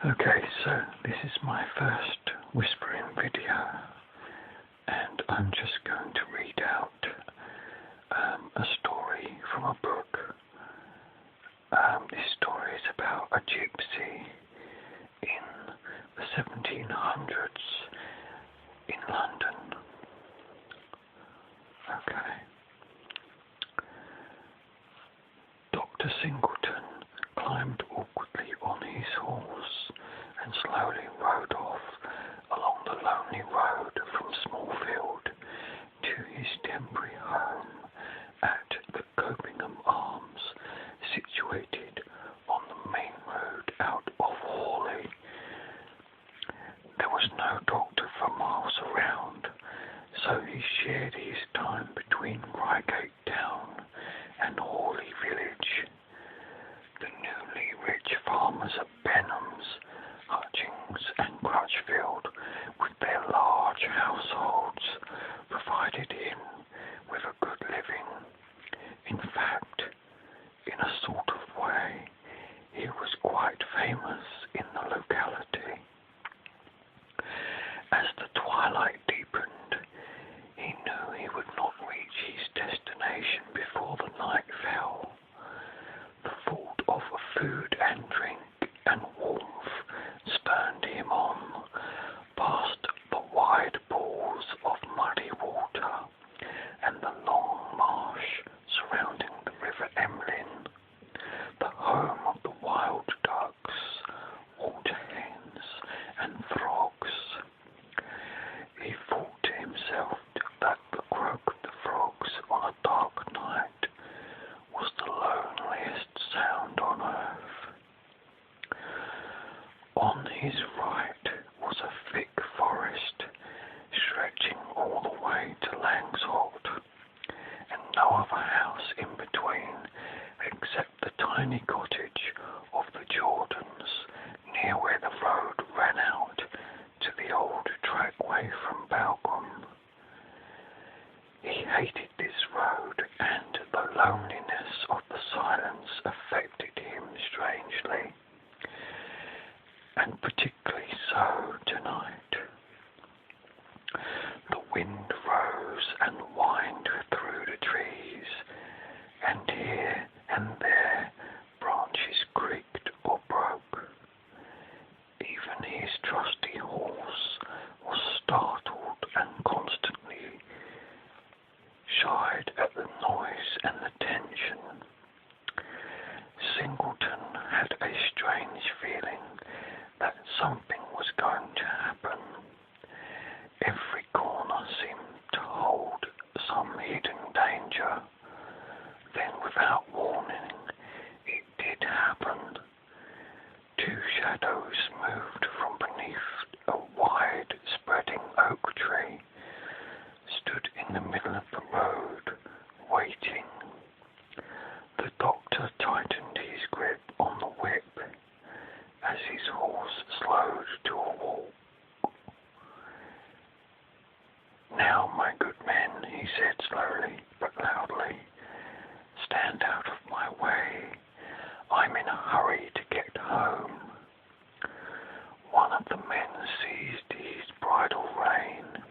Okay, so this is my first whispering video, and I'm just going to read out a story from a book. This story is about a gypsy in the 1700s in London. Okay. Dr. Singleton climbed awkwardly on his horse and slowly rode off along the lonely road from Smallfield to his temporary home at the Copingham Arms, situated on the main road out of Hawley. There was no doctor for miles around, so he shared his time between Reigate Town and Hawley Village. The newly rich farmers of Benhams, Hutchings and Crutchfield, with their large households, provided him with a good living. In fact, in a sort of way, he was quite famous in the locality. As the twilight deepened, he knew he would not reach his destination before the night fell. The thought of food and drink and warmth spurred him on, past the wide pools of muddy water and the long marsh surrounding the River Emlyn, the home of the wild ducks, water hens and frogs. He thought to himself that the croak of the frogs on a dark night was the loneliest sound on earth. On his right was a thick forest, stretching all the way to Langsholt, and no other house in between except the tiny cottage of the Jordans, near where the road ran out to the old trackway from Balcombe. He hated this road, and the loneliness of the silence affected him strangely, and particularly so tonight. The wind rose and whined through the trees, and here and there branches creaked or broke. Even his trusty horse was startled and constantly shied at the noise and the tension. Singleton had a strange feeling that something was going to happen. Every corner seemed to hold some hidden danger. Then, without warning, it did happen. Two shadows moved from beneath a wide spreading oak tree, stood in the middle of the road, waiting. The doctor tightened his grip on the whip as his horse slowed to a walk. "Now, my good men," he said slowly but loudly, "stand out of my way. I'm in a hurry to get home." One of the men seized his bridle rein.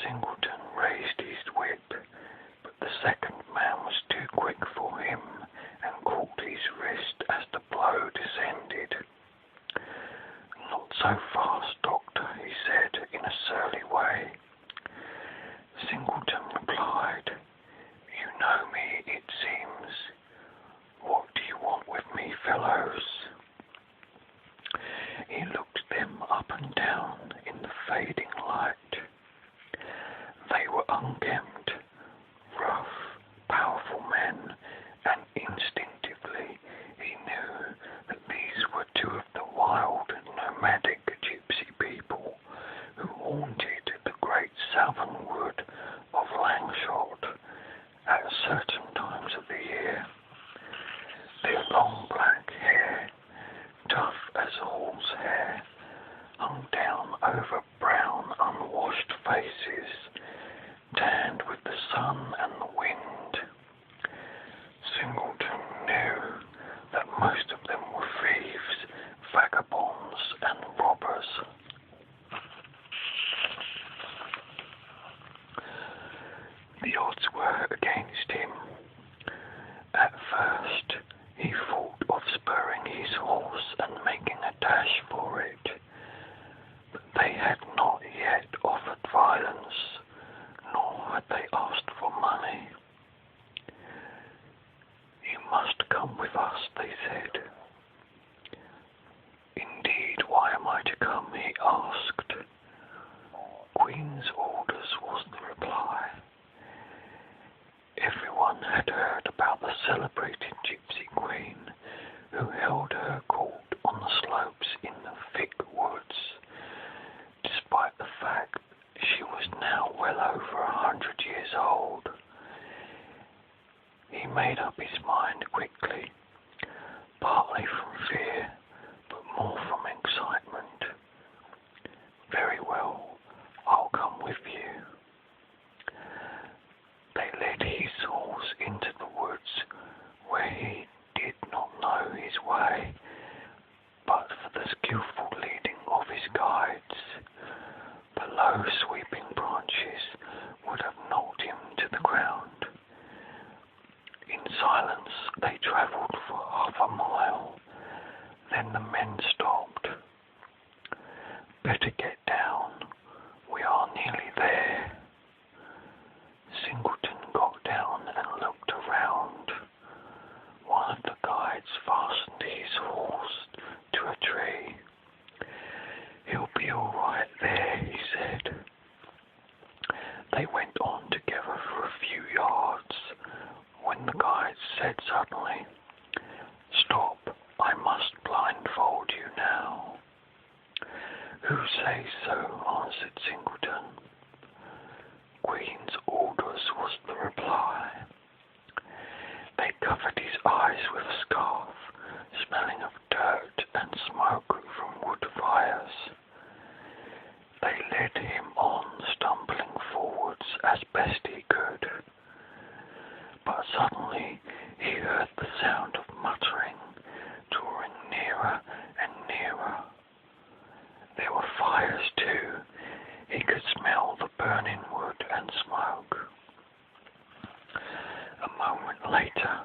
Singleton raised his whip, but the second man was too quick for him and caught his wrist as the blow descended. "Not so fast, Doctor," he said in a surly way. Singleton replied, "You know me, it seems. What do you want with me, fellows?" He looked them up and down in the fading light. They were unkempt, rough, powerful men, and instinctively he knew that these were two of the wild, nomadic gypsy people who haunted the great southern wood of Langsholt at certain times of the year. Their long black hair, tough as horse hair, hung down over brown, unwashed faces, tanned with the sun and the wind. Singleton knew that most of them were thieves, vagabonds, Queen's orders, was the reply. Everyone had heard about the celebrated Gypsy Queen who held her court on the slopes in the thick woods, despite the fact she was now well over 100 years old. He made up his mind quickly, partly from fear, but more from excitement. Very well, I'll come with you. They led his horse into the woods, where he did not know his way, but for the skillful leading of his guides. Below sweeping branches would have knocked him to the ground. In silence they travelled for half a mile. Then the men stopped. Better get down. We are nearly there. Singleton got down and looked around. One of the guides fastened his horse to a tree. He'll be all right there, he said. They went on together for a few yards, when the guide said suddenly, "Stop, I must blindfold you now." "Who says so?" answered Singleton. "Queen's orders," was the reply. They covered his eyes with a scarf, smelling of dirt and smoke from wood fires. They led him on, stumbling forwards as best he could. But suddenly he heard the sound of muttering, drawing nearer and nearer. There were fires too. He could smell the burning wood and smoke. A moment later,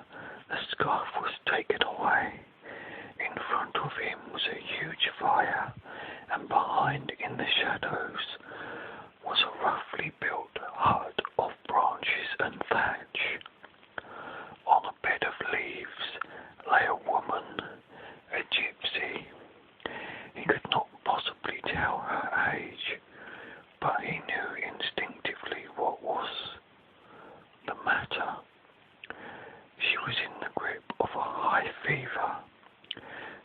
the scarf was taken away. In front of him was a huge fire, and behind, in the shadows, was a roughly built hut of branches and thatch. On a bed of leaves lay a woman, a gypsy. He could not possibly tell her age, but he knew instinctively what was the matter. She was in the grip of a high fever.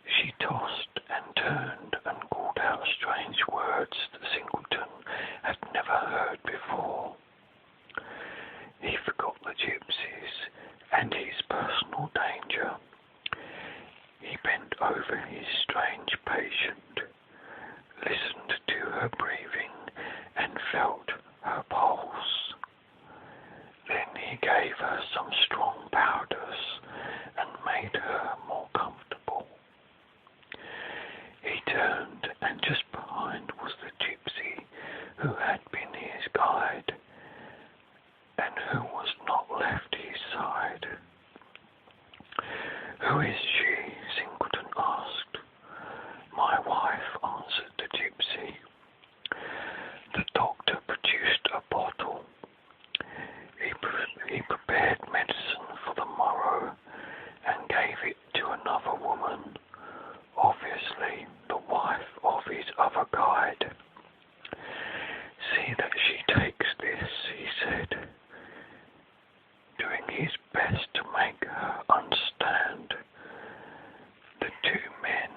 She tossed and turned and called out strange words that Singleton had never heard before. He forgot the gypsies and his personal danger. He bent over his strange patient, listened to her breathing, and felt her pulse. Then he gave her some strong powders and made her more comfortable. He turned, and just behind was the gypsy who had been his guide, and who was not left his side. "Who is she?" Singleton asked. "My wife," answered the gypsy. The doctor produced a bottle. He prepared medicine for the morrow and gave it to another woman, obviously the wife of his other guide. "See that she takes this," he said, doing his best to make her understand. The two men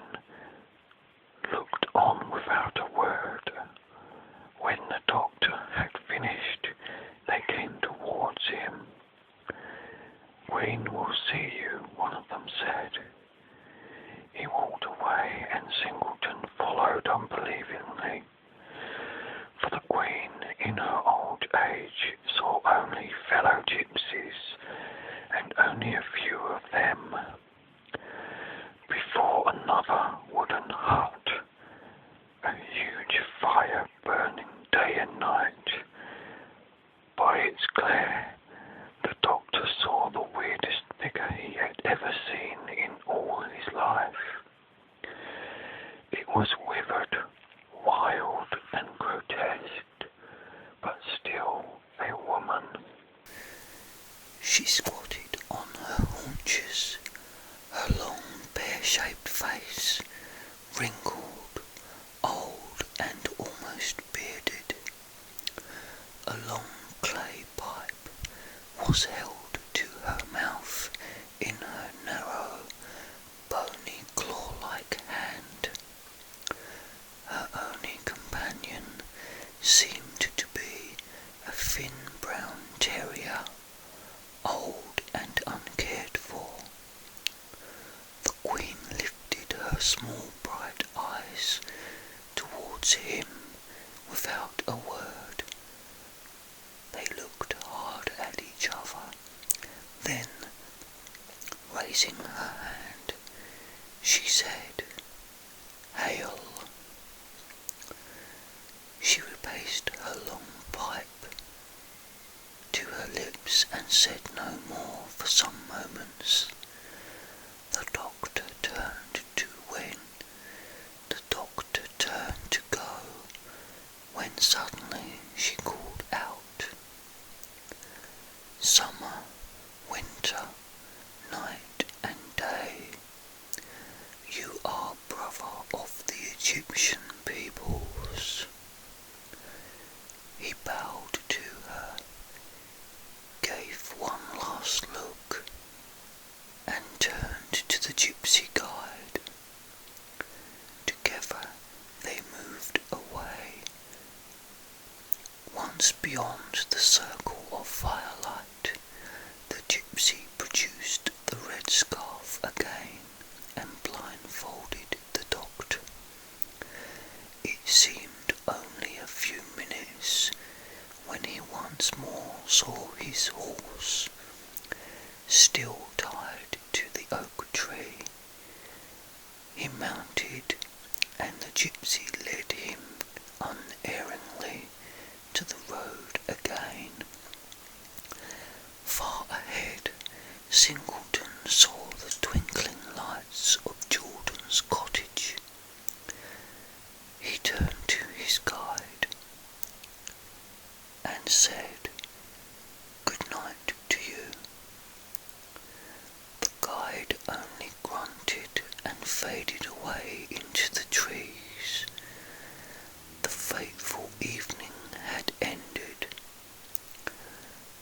looked on without a word. When the doctor had finished, they came towards him. "Queen will see you," one of them said. He walked away, and Singleton followed unbelievingly. For the Queen, in her old age, saw only fellow gypsies, and only a few of them. Before another wooden hut, a huge fire burning day and night. By its glare, the doctor saw the weirdest figure he had ever seen in all his life. It was withered, wild, and grotesque, but still a woman. She squatted on her haunches, her long, pear-shaped face wrinkled, old, and almost bearded. small bright eyes towards him without a word. They looked hard at each other. Then, raising her hand, she said, "Hail." She replaced her long pipe to her lips and said no more for some moments. The doctor turned to go, when suddenly she called out, "Summer, winter, night and day, you are brother of the Egyptian peoples." He bowed to her, gave one last look, and turned to the gypsy guide. Together they moved away. Once beyond the circle of firelight, the gypsy produced the red scarf again and blindfolded the doctor. It seemed only a few minutes when he once more saw his horse, still tied to the oak tree. He mounted, and the gypsy led him unerringly to the road again. Far ahead, Singleton saw the twinkling lights of Jordan's cottage. He turned to his guide and said, "Good night to you." The guide only grunted and faded away into the trees. The fateful evening had ended.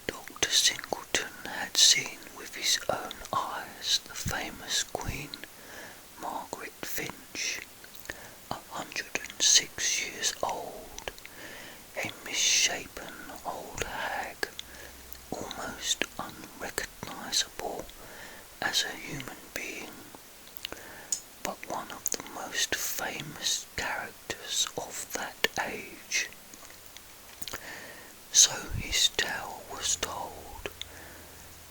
Dr. Singleton had seen with his own eyes the famous Queen Margaret Finch, 106 years old, a misshapen old hag, almost unrecognisable as a human being, but one of the most famous characters of that age. So his tale was told,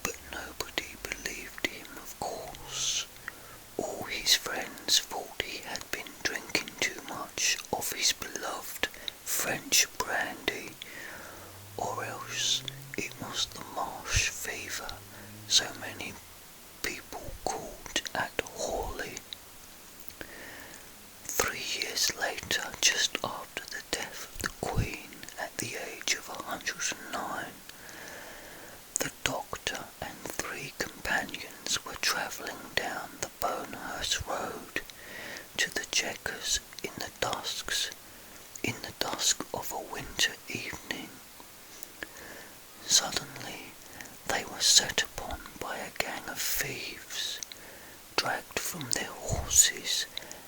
but nobody believed him, of course. All his friends thought he had been drinking too much of his beloved French brandy, or else it was the marsh fever so many people caught at Hawley. 3 years later, just after the death of the Queen at the age of 109, the doctor and 3 companions were travelling down the Bonehurst Road to the Chequers in the dusk of a winter evening. Suddenly they were set upon by a gang of thieves, dragged from their horses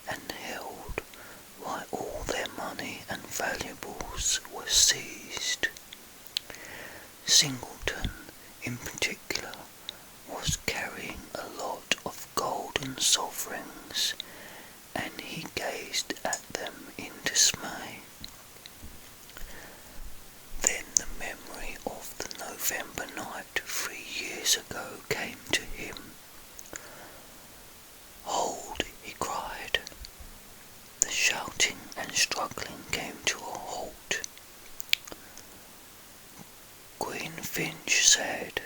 and held while all their money and valuables were seized. Singleton, in particular, was carrying a lot of golden sovereigns, and he gazed at them in dismay. Then the memory of the November night 3 years ago came to him. "Hold," he cried. The shouting and struggling came to a halt. Queen Finch said,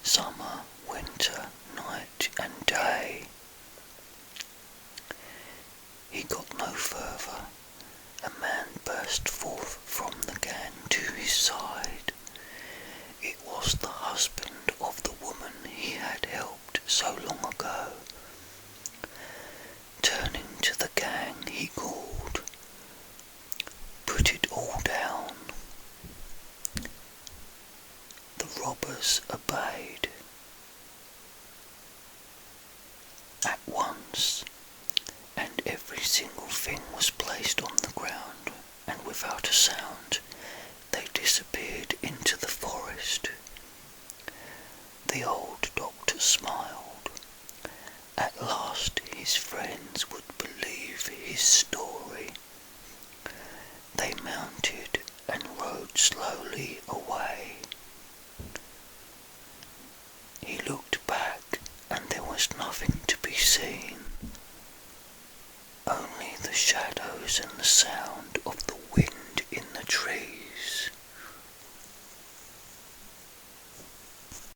"Summer, winter, night and day." He got no further. A man burst forth from the gang to his side. It was the husband of the woman he had helped so long ago. Turning to the gang, he called, "Put it all down." The robbers obeyed. At once, and every single thing was placed on the ground, and without a sound they disappeared into the forest. The old doctor smiled. his story. They mounted and rode slowly away. He looked back and there was nothing to be seen, only the shadows and the sound